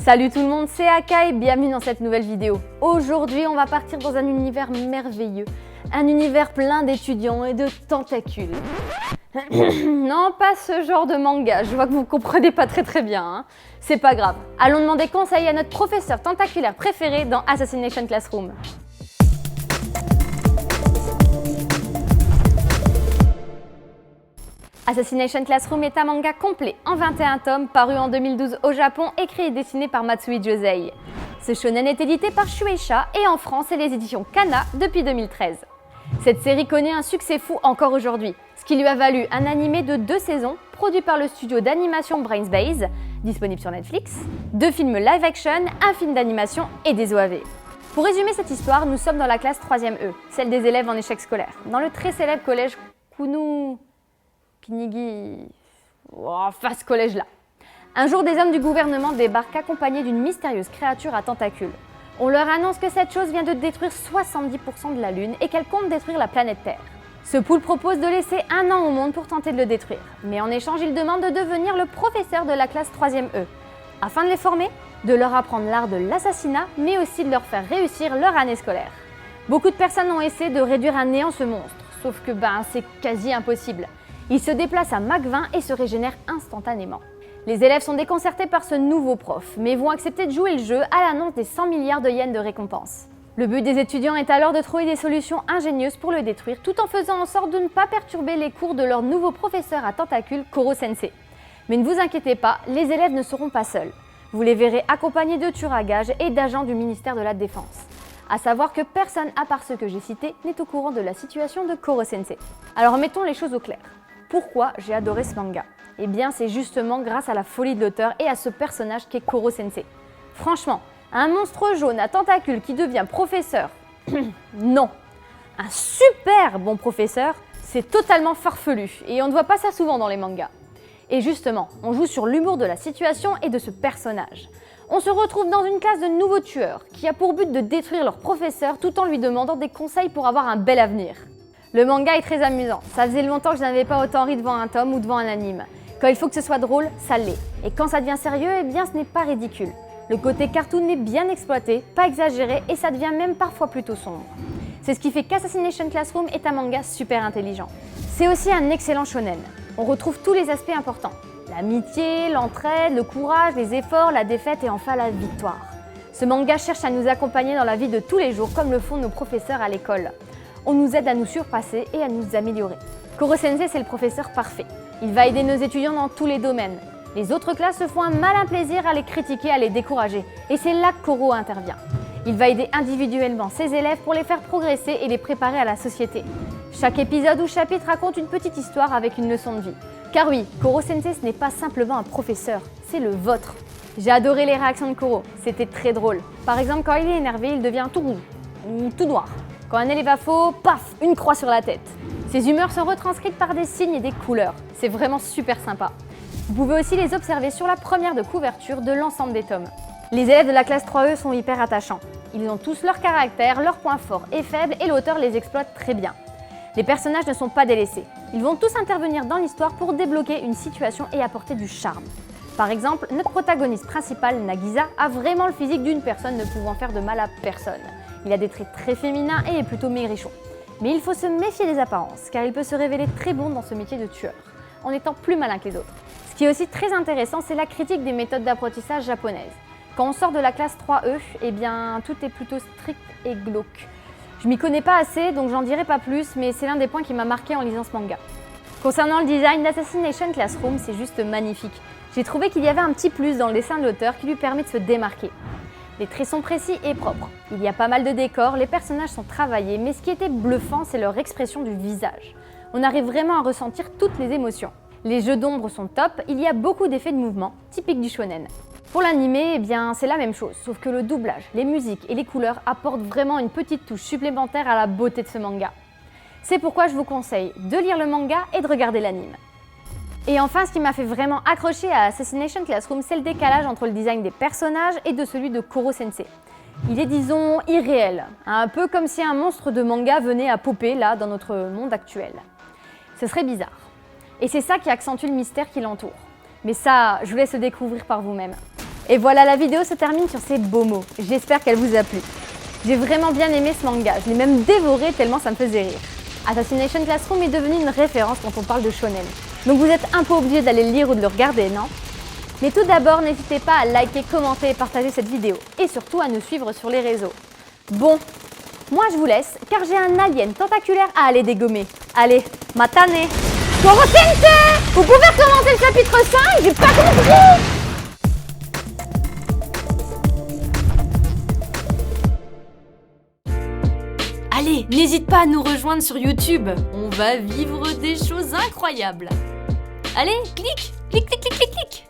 Salut tout le monde, c'est Akai, bienvenue dans cette nouvelle vidéo. Aujourd'hui, on va partir dans un univers merveilleux, un univers plein d'étudiants et de tentacules. Non, pas ce genre de manga, je vois que vous comprenez pas très bien, hein. C'est pas grave, allons demander conseil à notre professeur tentaculaire préféré dans Assassination Classroom. Assassination Classroom est un manga complet en 21 tomes, paru en 2012 au Japon, écrit et dessiné par Matsui Josei. Ce shonen est édité par Shueisha et en France et les éditions Kana depuis 2013. Cette série connaît un succès fou encore aujourd'hui, ce qui lui a valu un animé de 2 saisons, produit par le studio d'animation Brainsbase, disponible sur Netflix, 2 films live-action, un film d'animation et des OAV. Pour résumer cette histoire, nous sommes dans la classe 3e E, celle des élèves en échec scolaire, dans le très célèbre collège Kunu... Pinigi... enfin ce collège-là. Un jour, des hommes du gouvernement débarquent accompagnés d'une mystérieuse créature à tentacules. On leur annonce que cette chose vient de détruire 70% de la Lune et qu'elle compte détruire la planète Terre. Ce poule propose de laisser 1 an au monde pour tenter de le détruire. Mais en échange, il demande de devenir le professeur de la classe 3e E, afin de les former, de leur apprendre l'art de l'assassinat, mais aussi de leur faire réussir leur année scolaire. Beaucoup de personnes ont essayé de réduire à néant ce monstre, sauf que c'est quasi impossible. Il se déplace à Mach 20 et se régénère instantanément. Les élèves sont déconcertés par ce nouveau prof, mais vont accepter de jouer le jeu à l'annonce des 100 milliards de yens de récompense. Le but des étudiants est alors de trouver des solutions ingénieuses pour le détruire, tout en faisant en sorte de ne pas perturber les cours de leur nouveau professeur à tentacules, Koro-sensei. Mais ne vous inquiétez pas, les élèves ne seront pas seuls. Vous les verrez accompagnés de tueurs à gages et d'agents du ministère de la Défense. À savoir que personne, à part ceux que j'ai cités, n'est au courant de la situation de Koro-sensei. Alors mettons les choses au clair. Pourquoi j'ai adoré ce manga? Eh bien, c'est justement grâce à la folie de l'auteur et à ce personnage qu'est Koro-sensei. Franchement, un monstre jaune à tentacules qui devient professeur, non. Un super bon professeur, c'est totalement farfelu et on ne voit pas ça souvent dans les mangas. Et justement, on joue sur l'humour de la situation et de ce personnage. On se retrouve dans une classe de nouveaux tueurs qui a pour but de détruire leur professeur tout en lui demandant des conseils pour avoir un bel avenir. Le manga est très amusant, ça faisait longtemps que je n'avais pas autant ri devant un tome ou devant un anime. Quand il faut que ce soit drôle, ça l'est. Et quand ça devient sérieux, eh bien ce n'est pas ridicule. Le côté cartoon est bien exploité, pas exagéré et ça devient même parfois plutôt sombre. C'est ce qui fait qu'Assassination Classroom est un manga super intelligent. C'est aussi un excellent shonen. On retrouve tous les aspects importants. L'amitié, l'entraide, le courage, les efforts, la défaite et enfin la victoire. Ce manga cherche à nous accompagner dans la vie de tous les jours comme le font nos professeurs à l'école. On nous aide à nous surpasser et à nous améliorer. Koro-sensei, c'est le professeur parfait. Il va aider nos étudiants dans tous les domaines. Les autres classes se font un malin plaisir à les critiquer, à les décourager. Et c'est là que Koro intervient. Il va aider individuellement ses élèves pour les faire progresser et les préparer à la société. Chaque épisode ou chapitre raconte une petite histoire avec une leçon de vie. Car oui, Koro-sensei, ce n'est pas simplement un professeur, c'est le vôtre. J'ai adoré les réactions de Koro, c'était très drôle. Par exemple, quand il est énervé, il devient tout roux ou tout noir. Quand un élève a faux, paf, une croix sur la tête. Ces humeurs sont retranscrites par des signes et des couleurs. C'est vraiment super sympa. Vous pouvez aussi les observer sur la première de couverture de l'ensemble des tomes. Les élèves de la classe 3E sont hyper attachants. Ils ont tous leur caractère, leurs points forts et faibles et l'auteur les exploite très bien. Les personnages ne sont pas délaissés. Ils vont tous intervenir dans l'histoire pour débloquer une situation et apporter du charme. Par exemple, notre protagoniste principal, Nagisa, a vraiment le physique d'une personne ne pouvant faire de mal à personne. Il a des traits très féminins et est plutôt maigrichon. Mais il faut se méfier des apparences, car il peut se révéler très bon dans ce métier de tueur, en étant plus malin que les autres. Ce qui est aussi très intéressant, c'est la critique des méthodes d'apprentissage japonaises. Quand on sort de la classe 3E, eh bien, tout est plutôt strict et glauque. Je m'y connais pas assez, donc j'en dirai pas plus, mais c'est l'un des points qui m'a marqué en lisant ce manga. Concernant le design d'Assassination Classroom, c'est juste magnifique. J'ai trouvé qu'il y avait un petit plus dans le dessin de l'auteur qui lui permet de se démarquer. Les traits sont précis et propres. Il y a pas mal de décors, les personnages sont travaillés, mais ce qui était bluffant, c'est leur expression du visage. On arrive vraiment à ressentir toutes les émotions. Les jeux d'ombre sont top, il y a beaucoup d'effets de mouvement, typiques du shonen. Pour l'animé, eh bien, c'est la même chose, sauf que le doublage, les musiques et les couleurs apportent vraiment une petite touche supplémentaire à la beauté de ce manga. C'est pourquoi je vous conseille de lire le manga et de regarder l'anime. Et enfin, ce qui m'a fait vraiment accrocher à Assassination Classroom, c'est le décalage entre le design des personnages et de celui de Koro-sensei. Il est, disons, irréel, un peu comme si un monstre de manga venait à popper là dans notre monde actuel. Ce serait bizarre. Et c'est ça qui accentue le mystère qui l'entoure. Mais ça, je vous laisse le découvrir par vous-même. Et voilà, la vidéo se termine sur ces beaux mots. J'espère qu'elle vous a plu. J'ai vraiment bien aimé ce manga, je l'ai même dévoré tellement ça me faisait rire. Assassination Classroom est devenu une référence quand on parle de shonen. Donc vous êtes un peu obligé d'aller le lire ou de le regarder, non? Mais tout d'abord, n'hésitez pas à liker, commenter et partager cette vidéo. Et surtout à nous suivre sur les réseaux. Bon, moi je vous laisse, car j'ai un alien tentaculaire à aller dégommer. Allez, matane! Korosente! Vous pouvez recommencer le chapitre 5, j'ai pas compris! Allez, n'hésite pas à nous rejoindre sur YouTube. On va vivre des choses incroyables. Allez, clique, clique, clique, clique, clique, clique.